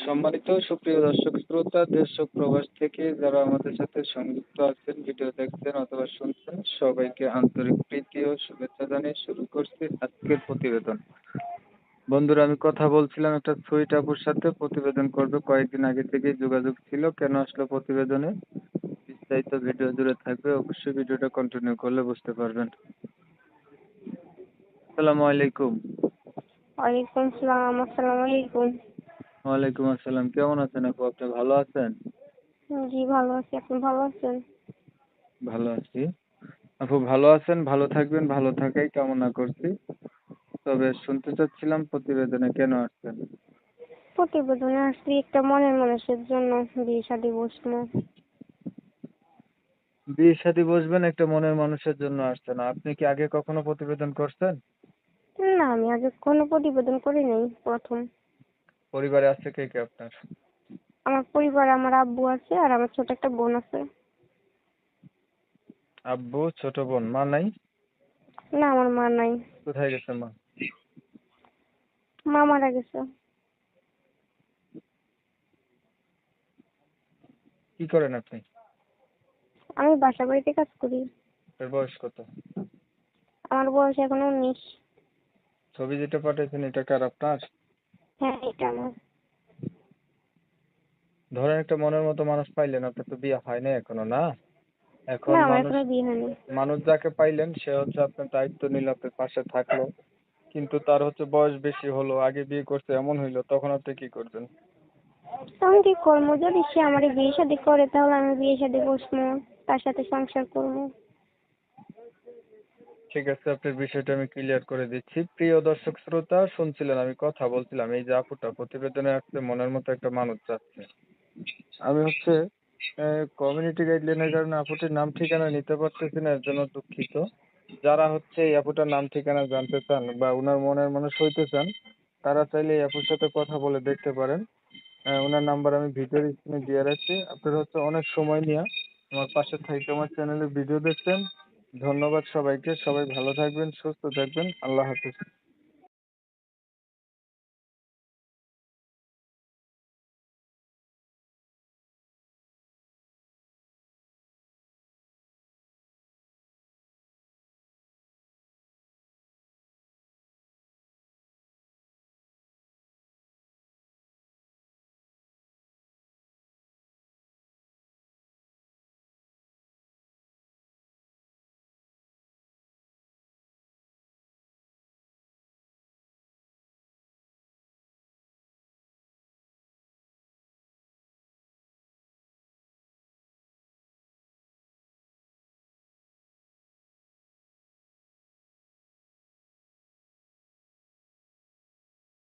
সম্মানিত সুপ্রিয় দর্শক শ্রোতা, দেশ ও প্রবাস থেকে যারা আমাদের সাথে সংযুক্ত আছেন, ভিডিও দেখছেন অথবা শুনছেন, সবাইকে আন্তরিক প্রীতি ও শুভেচ্ছা জানিয়ে শুরু করছি আজকের প্রতিবেদন। বন্ধুরা, আমি কথা বলছিলাম একটা সুইট আপুর সাথে, প্রতিবেদন করবে কয়েকদিন আগে থেকেই যোগাযোগ ছিল। কেন আসলো প্রতিবেদনে, বিস্তারিত ভিডিও জুড়ে থাকবে, অবশ্যই ভিডিওটা কন্টিনিউ করলে বুঝতে পারবেন। আসসালামু আলাইকুম। ওয়ালাইকুম সালাম। আসসালামু আলাইকুম। ওয়ালাইকুম আসসালাম। কেমন আছেন আপু? আপনি ভালো আছেন? জি, ভালো আছি। আপনি ভালো আছেন? ভালো আছি। আপু ভালো আছেন, ভালো থাকবেন, ভালো থাকাই কামনা করছি। তবে শুনতে চাচ্ছিলাম প্রতিবেদনে কেন আসছেন? প্রতিবেদনে আসছি একটা মনের মানুষের জন্য বিয়ে শাদী বসবো। বিয়ে শাদী বসবেন, একটা মনের মানুষের জন্য আসছেন। আপনি কি আগে কখনো প্রতিবেদন করছেন? না, আমি আগে কোনো প্রতিবেদন করি নাই, প্রথম। পরিবারে আছে কে কে আপনার? আমার পরিবারে আমার আব্বু আছে আর আমার ছোট একটা বোন আছে। আব্বু, ছোট বোন, মা নাই? না, আমার মা নাই। কোথায় গেছে মা? মা মারা গেছে। কি করেন আপনি? আমি বাসা বাড়িতে কাজ করি। আপনার বয়স কত? আমার বয়স এখন 19। ছবি যেটা পাঠাইছেন এটা কার আপনার? হ্যাঁ, এটা আমার। ধরেন একটা মনের মতো মানুষ পাইলেন, আপনার তো বিয়ে হয় নাই এখনো, না? এখন না, আমার মানুষ, এখনো বিয়ে হয়নি। মানুষ যাকে পাইলেন সে হচ্ছে আপনার দায়িত্ব নিল, আপনার পাশে থাকলো, কিন্তু তার হচ্ছে বয়স বেশি হলো, আগে বিয়ে করছে, এমন হইলো, তখন আপনি কি করবেন? তো আমি কি করবো? যদি সে আমার বিয়ে শাদী করে তাহলে আমি বিয়ে শাদী বসবো, তার সাথে সংসার করবো। ঠিক আছে, আপনার বিষয়টা আমি ক্লিয়ার করে দিচ্ছি। প্রিয় দর্শক শ্রোতা, শুনছিলেন আমি কথা বলছিলাম, এই যে আপুটা প্রতিবেদনে আসছে মনের মতো একটা মানুষ চাচ্ছে। আমি হচ্ছে কমিউনিটি গাইডলাইনের কারণে আপুটির নাম ঠিকানা নিতে পারতেছি না, এর জন্য দুঃখিত। যারা হচ্ছে এই আপুটার নাম ঠিকানা জানতে চান বা উনার মনের মানুষ হইতে চান, তারা চাইলে এই আপুর সাথে কথা বলে দেখতে পারেন। ওনার নাম্বার আমি ভিডিওর স্ক্রিনে দিয়ে রাখছি। আপনারা হচ্ছে অনেক সময় নিয়ে আমার পাশে থাইকে আমার চ্যানেলে ভিডিও দেখছেন। ধন্যবাদ সবাইকে। সবাই ভালো থাকবেন, সুস্থ থাকবেন। আল্লাহ হাফেজ।